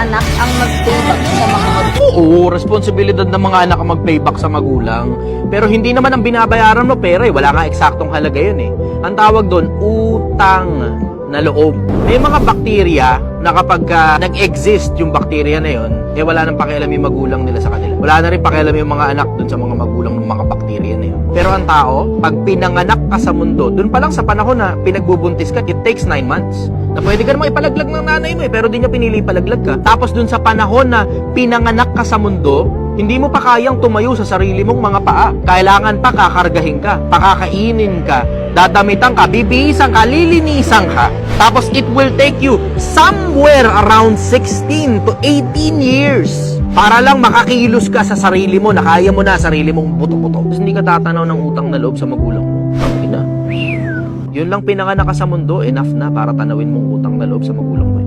anak ang mag-payback sa mga magulang. Oo, responsibilidad ng mga anak ang mag-payback sa magulang. Pero hindi naman ang binabayaran mo pera eh. Wala nga eksaktong halaga yun eh. Ang tawag doon, utang na loob. May mga bakterya na kapag nag-exist yung bakterya na yun, eh wala nang pakialam yung magulang nila sa kanila. Wala na rin pakialam yung mga anak dun sa mga magulang ng mga bakterya na yun. Pero ang tao, pag pinanganak ka sa mundo, dun pa lang sa panahon na pinagbubuntis ka, it takes 9 months. Na pwede ka naman ipalaglag ng nanay mo eh, pero di niya pinili ipalaglag ka. Tapos dun sa panahon na pinanganak ka sa mundo, hindi mo pa kayang tumayo sa sarili mong mga paa. Kailangan pa kakargahin ka, pakakainin ka, dadamitan ka, bibihisan ka, lilinisan ka. Tapos it will take you somewhere around 16 to 18 years para lang makakilos ka sa sarili mo, na kaya mo na sarili mong buto-buto. Tapos hindi ka tatanaw ng utang na loob sa magulang mo. Ina. Yun lang pinanganak ka sa mundo, enough na para tanawin mong utang na loob sa magulang mo.